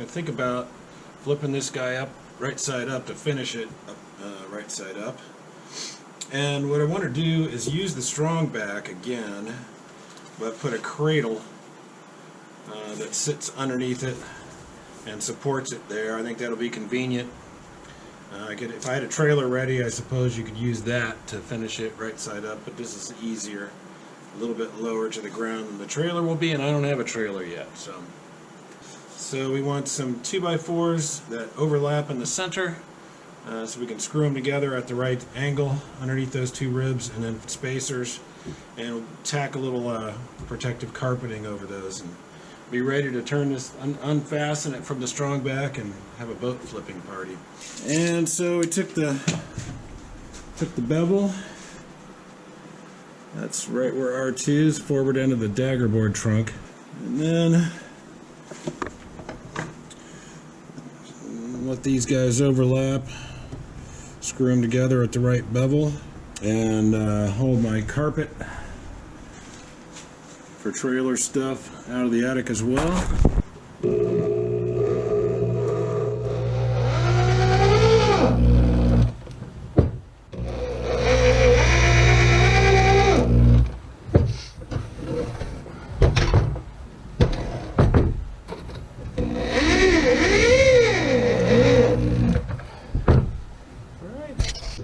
going to think about flipping this guy up, right side up, to finish it up, right side up. And what I want to do is use the strong back again, but put a cradle that sits underneath it and supports it there. I think that'll be convenient. If I had a trailer ready, I suppose you could use that to finish it right side up, but this is easier, a little bit lower to the ground than the trailer will be, and I don't have a trailer yet. So we want some 2x4s that overlap in the center, so we can screw them together at the right angle underneath those two ribs, and then spacers, and we'll tack a little protective carpeting over those, and be ready to turn this, unfasten it from the strong back, and have a boat flipping party. And so we took the bevel. That's right where R2 is, forward end of the dagger board trunk, and then let these guys overlap, screw them together at the right bevel, and hold my carpet for trailer stuff out of the attic as well.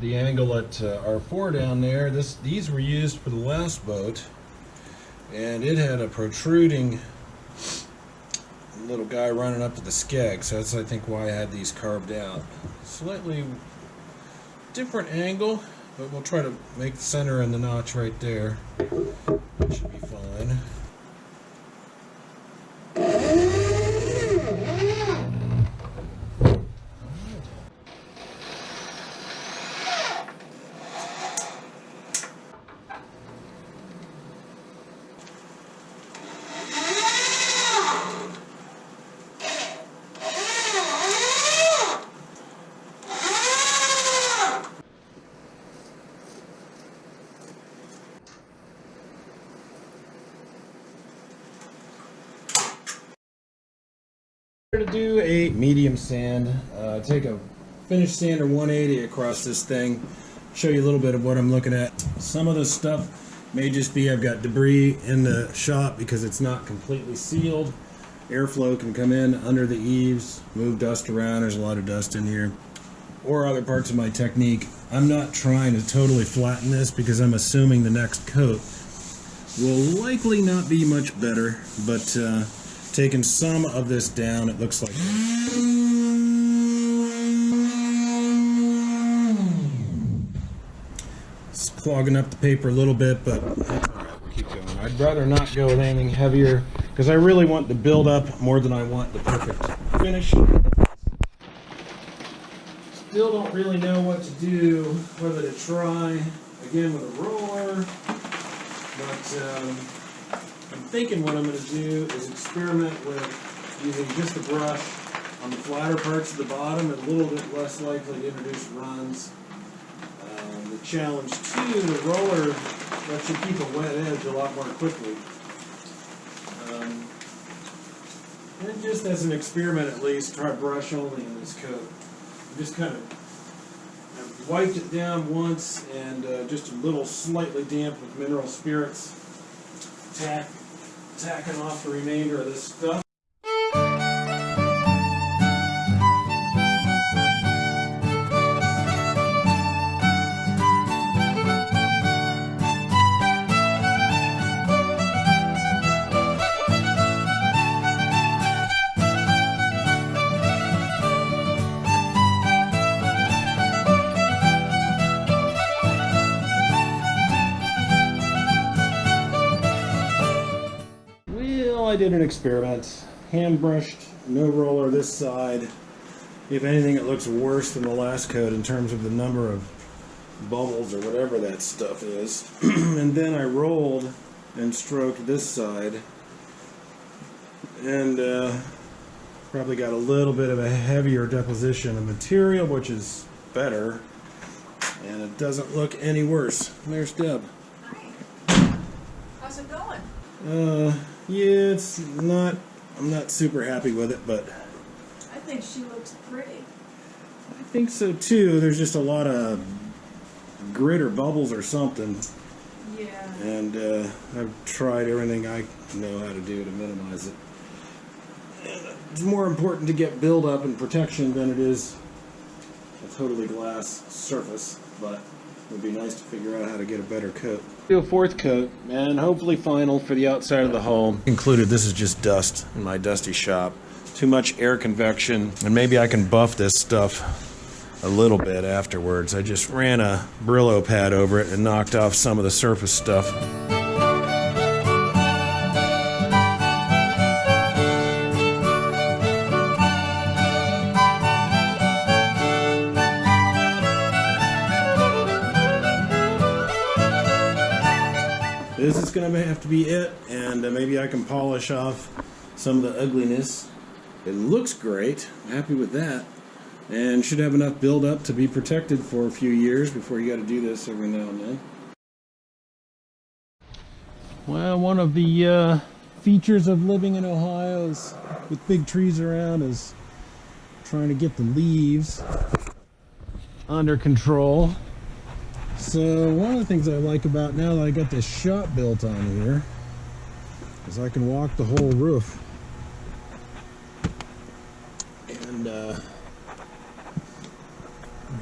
The angle at R4 down there, these were used for the last boat, and it had a protruding little guy running up to the skeg, so that's I think why I had these carved out. Slightly different angle, but we'll try to make the center and the notch right there. That should be fine. To do a medium sand, take a finish sander 180 across this thing, show you a little bit of what I'm looking at. Some of the stuff may just be I've got debris in the shop because it's not completely sealed. Airflow can come in under the eaves, move dust around, there's a lot of dust in here. Or other parts of my technique. I'm not trying to totally flatten this because I'm assuming the next coat will likely not be much better, but taking some of this down, it looks like it's clogging up the paper a little bit, but that's alright, we'll keep going. I'd rather not go with anything heavier because I really want the build up more than I want the perfect finish. Still don't really know what to do, whether to try again with a roller, but I'm thinking what I'm going to do is experiment with using just a brush on the flatter parts of the bottom and a little bit less likely to introduce runs. The challenge too, the roller lets you keep a wet edge a lot more quickly. And just as an experiment at least, try brush only in this coat. Just kind of I've wiped it down once and just a little slightly damp with mineral spirits. Tacking off the remainder of this stuff. I did an experiment, hand brushed, no roller this side. If anything, it looks worse than the last coat in terms of the number of bubbles or whatever that stuff is. And then I rolled and stroked this side, and probably got a little bit of a heavier deposition of material, which is better, and it doesn't look any worse. There's Deb. Hi. How's it going? Yeah, it's not, I'm not super happy with it, but think she looks pretty. I think so too. There's just a lot of grit or bubbles or something. Yeah. And I've tried everything I know how to do to minimize it. And it's more important to get buildup and protection than it is a totally glass surface, but it would be nice to figure out how to get a better coat. Do a fourth coat, and hopefully final for the outside of the hull. Included, this is just dust in my dusty shop. Too much air convection, and maybe I can buff this stuff a little bit afterwards. I just ran a Brillo pad over it and knocked off some of the surface stuff. This is going to have to be it, and maybe I can polish off some of the ugliness. It looks great. I'm happy with that. And should have enough build-up to be protected for a few years before you got to do this every now and then. Well, one of the features of living in Ohio is, with big trees around, is trying to get the leaves under control. So one of the things I like about now that I got this shop built on here is I can walk the whole roof. And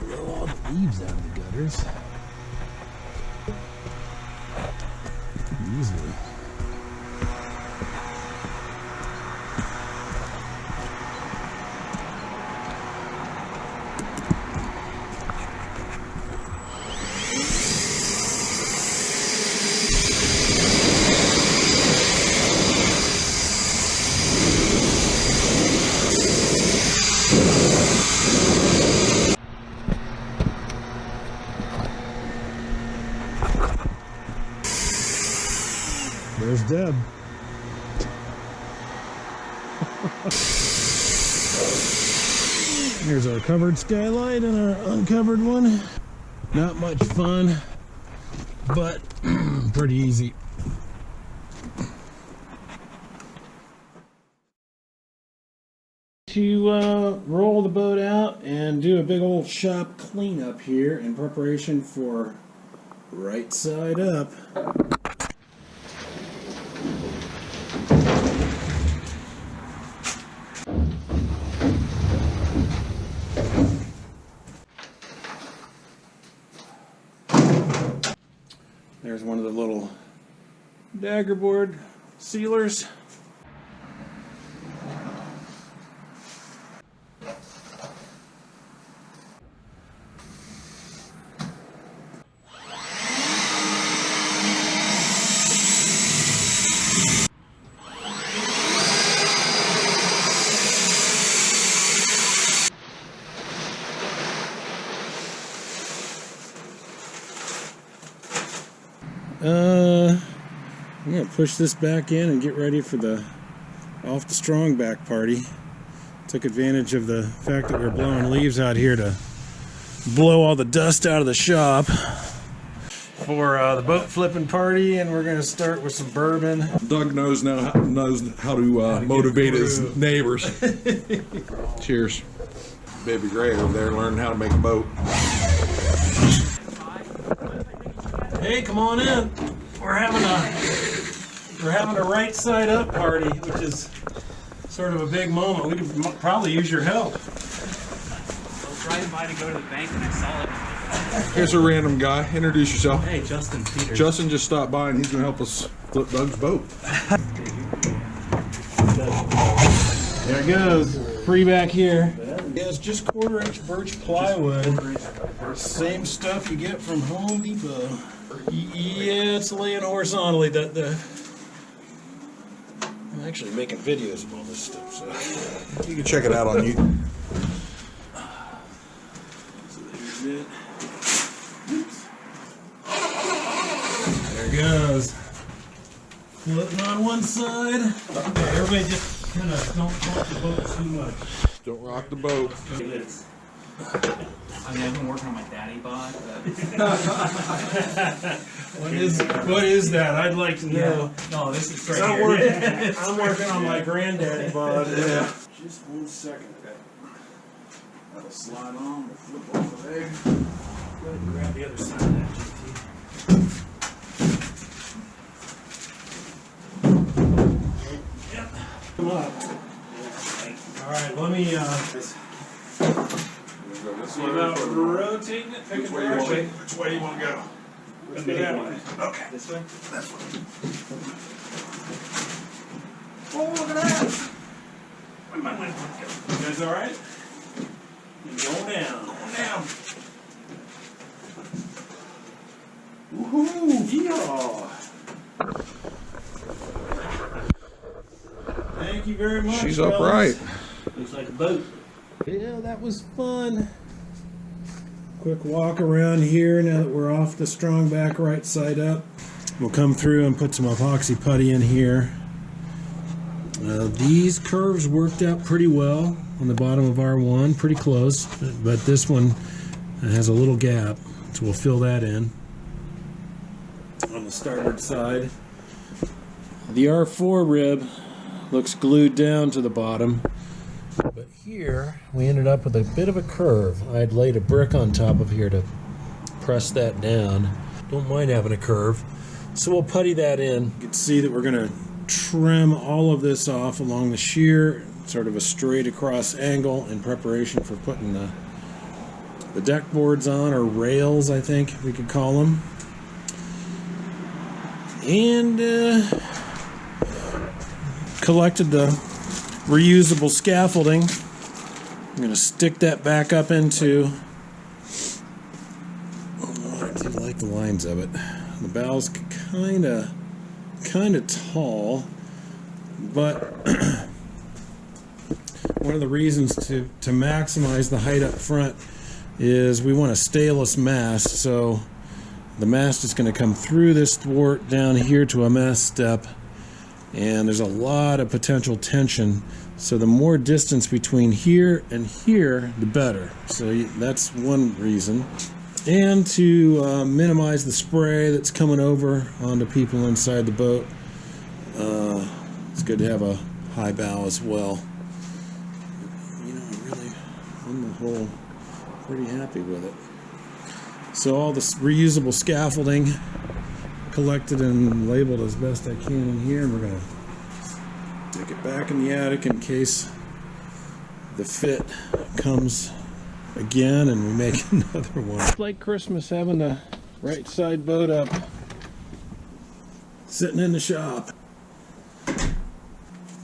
blow all the leaves out of the gutters easily. There's Deb. Here's our covered skylight and our uncovered one. Not much fun, but pretty easy. To roll the boat out and do a big old shop cleanup here in preparation for right side up. There's one of the little dagger board sealers. I'm going to push this back in and get ready for the off the strong back party. Took advantage of the fact that we were blowing leaves out here to blow all the dust out of the shop for the boat flipping party, and we're going to start with some bourbon. Doug knows how to motivate his neighbors. Cheers. Baby Gray over there learning how to make a boat. Hey, come on in. We're having a right side up party, which is sort of a big moment. We could probably use your help. I was driving by to go to the bank and I saw it. Here's a random guy. Introduce yourself. Hey, Justin Peters. Justin just stopped by and he's going to help us flip Doug's boat. There it goes. Free back here. Yeah, it's just 1/4-inch birch plywood. Same stuff you get from Home Depot. Yeah, it's laying horizontally. I'm actually making videos of all this stuff, so You can check it out on YouTube. so there's it. There it goes. Floating on one side. Okay, everybody just kind of don't rock the boat too much. Don't rock the boat. I mean, I've been working on my daddy bod, What is that? I'd like to know. no, this is right I'm here. working on my granddaddy bod. Yeah. Just 1 second. That'll slide on. We'll flip off the leg. Go ahead and grab the other side of that, GT. Yep. Come up. All right, let me see about rotating it. Pick a direction. Which way you want to go? Let's go that way. Okay. This way? That's one. Oh, look at that! Where my wind go? You guys all right? Going down. Going down. Woohoo! Yeehaw! Thank you very much. She's fellas. upright. Looks like a boat. Yeah, that was fun. Quick walk around here now that we're off the strong back right side up. We'll come through and put some epoxy putty in here. These curves worked out pretty well on the bottom of R1, pretty close, but this one has a little gap, so we'll fill that in. On the starboard side, the R4 rib looks glued down to the bottom, but here we ended up with a bit of a curve. I'd laid a brick on top of here to press that down. Don't mind having a curve, so we'll putty that in. You can see that we're going to trim all of this off along the shear, sort of a straight across angle in preparation for putting the deck boards on, or rails I think we could call them. And collected the reusable scaffolding. I'm going to stick that back up into, I do like the lines of it. The bow's kind of tall, but one of the reasons to maximize the height up front is we want a stainless mast, so the mast is going to come through this thwart down here to a mast step, and there's a lot of potential tension, so the more distance between here and here, the better. So that's one reason. And to minimize the spray that's coming over onto people inside the boat. It's good to have a high bow as well. You know, really, on the whole, pretty happy with it. So all this reusable scaffolding collected and labeled as best I can in here, and we're going to take it back in the attic in case the fit comes again and we make another one. It's like Christmas having the right side boat up, sitting in the shop.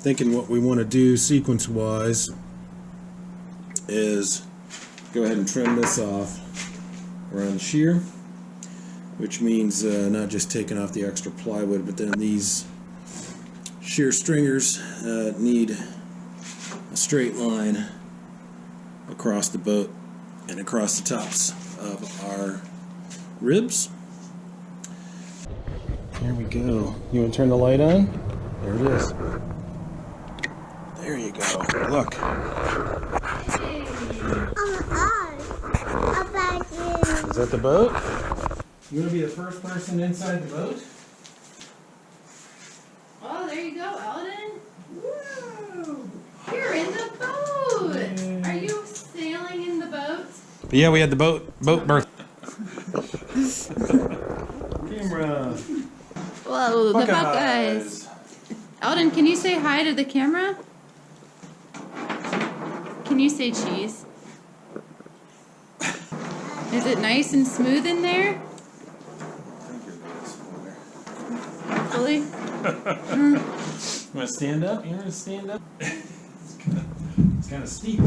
Thinking what we want to do sequence wise is go ahead and trim this off around the shear, which means not just taking off the extra plywood, but then these shear stringers need a straight line across the boat and across the tops of our ribs. There we go. You want to turn the light on? There it is. There you go. Look. Is that the boat? You want to be the first person inside the boat? Oh, there you go, Eldon. Woo! You're in the boat. Are you sailing in the boat? Yeah, we had the boat birth. Camera. Whoa, the Buckeyes. Eldon, can you say hi to the camera? Can you say cheese? Is it nice and smooth in there? Fully? You want to stand up? You want to stand up? It's kind of steep.